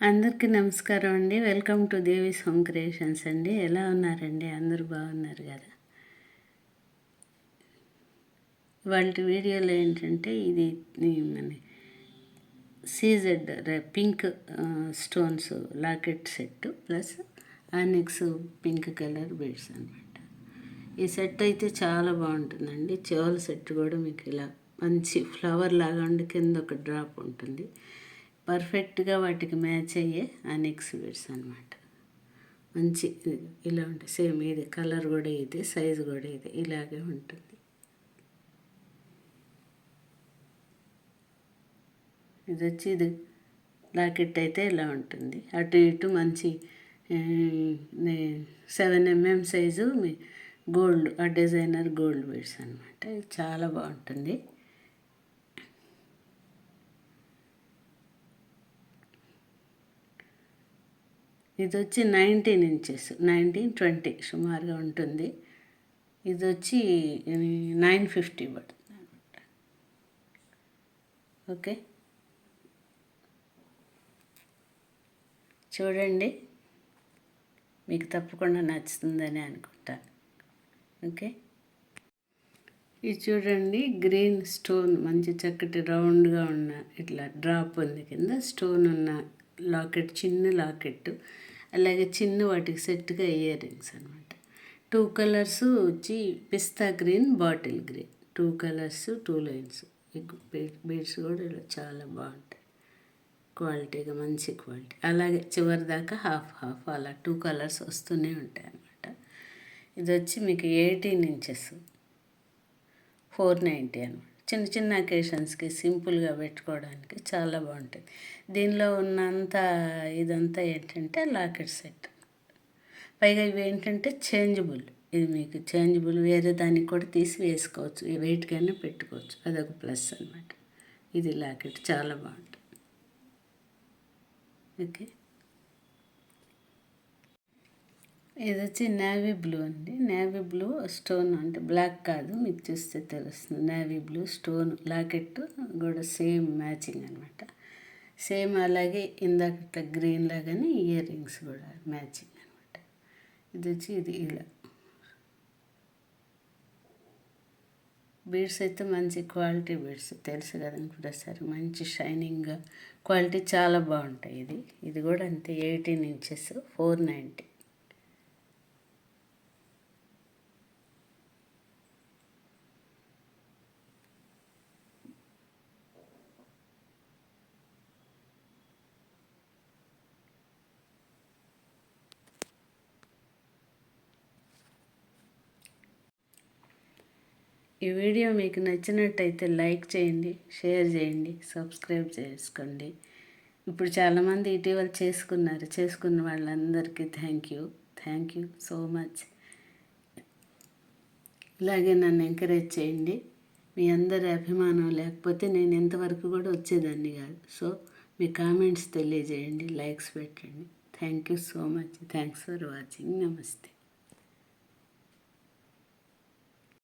అందరికీ నమస్కారం అండి. Welcome to Devi's home creations అండి. ఎలా ఉన్నారండి? అందరూ బాగున్నారు కదా? వాళ్ళ వీడియోలో ఏంటంటే ఇది మన CZ pink stones locket set plus onyx pink colour beads అనమాట. ఈ సెట్ అయితే చాలా బాగుంటుందండి. చెవుల సెట్ కూడా మీకు ఇలా మంచి ఫ్లవర్ లాగా ఉండి కింద ఒక డ్రాప్ ఉంటుంది. పర్ఫెక్ట్గా వాటికి మ్యాచ్ అయ్యే ఆనిక్స్ బీడ్స్ అనమాట. మంచి ఇలా ఉంటుంది. సేమ్ ఇది కలర్ కూడా ఇది, సైజు కూడా ఇది ఇలాగే ఉంటుంది. ఇది లాకెట్ అయితే ఇలా ఉంటుంది. అటు ఇటు మంచి 7mm size gold designer gold beads అనమాట. ఇది చాలా బాగుంటుంది. ఇది వచ్చి 19 ఇంచెస్, 19-20 సుమారుగా ఉంటుంది. ఇది వచ్చి 950 పడుతుంది అనమాట. ఓకే, చూడండి, మీకు తప్పకుండా నచ్చుతుందని అనుకుంటాను. ఓకే, ఇది చూడండి, గ్రీన్ స్టోన్ మంచి చక్కటి రౌండ్గా ఉన్న ఇట్లా డ్రాప్ ఉంది కింద స్టోన్ ఉన్న లాకెట్, చిన్న లాకెట్, అలాగే చిన్న వాటికి సెట్గా ఇయర్ రింగ్స్ అనమాట. 2 కలర్స్ వచ్చి pista green, bottle green, 2 colours 2 lines. Beads కూడా ఇలా చాలా బాగుంటాయి, క్వాలిటీగా మంచి క్వాలిటీ. అలాగే చివరి దాకా హాఫ్ అలా 2 కలర్స్ వస్తూనే ఉంటాయి అన్నమాట. ఇది వచ్చి మీకు 18 ఇంచెస్, 490 అనమాట. చిన్న చిన్న అకేషన్స్కి సింపుల్గా పెట్టుకోవడానికి చాలా బాగుంటుంది. దీనిలో ఉన్నంత ఇదంతా ఏంటంటే లాకెట్ సెట్. పైగా ఇవి ఏంటంటే చేంజబుల్. ఇది మీకు చేంజబుల్, వేరే దానికి కూడా తీసి వేసుకోవచ్చు, వెయిట్కైనా పెట్టుకోవచ్చు. అదొక ప్లస్ అనమాట. ఇది లాకెట్ చాలా బాగుంటుంది. ఓకే, ఇది వచ్చి నేవీ బ్లూ అండి. నేవీ బ్లూ స్టోన్, అంటే బ్లాక్ కాదు, మీకు చూస్తే తెలుస్తుంది. నేవీ బ్లూ స్టోన్ లాకెట్ కూడా సేమ్ మ్యాచింగ్ అనమాట. సేమ్ అలాగే ఇందాక గ్రీన్ లాగానే ఇయర్ రింగ్స్ కూడా మ్యాచింగ్ అనమాట. ఇది వచ్చి ఇది ఇలా బీడ్స్ అయితే మంచి క్వాలిటీ బీడ్స్, తెలుసు కదా కూడా సరే, మంచి షైనింగ్గా క్వాలిటీ చాలా బాగుంటాయి. ఇది కూడా అంతే, 18 ఇంచెస్, 490. ఈ వీడియో మీకు నచ్చినట్టయితే లైక్ చేయండి, షేర్ చేయండి, సబ్స్క్రైబ్ చేసుకోండి. ఇప్పుడు చాలామంది ఇటీవల చేసుకున్న వాళ్ళందరికీ థ్యాంక్ యూ సో మచ్. ఇలాగే నన్ను ఎంకరేజ్ చేయండి. మీ అందరి అభిమానం లేకపోతే నేను ఎంతవరకు కూడా వచ్చేదాన్ని కాదు. సో మీ కామెంట్స్ తెలియజేయండి, లైక్స్ పెట్టండి. Thank you so much. Thanks for watching. నమస్తే.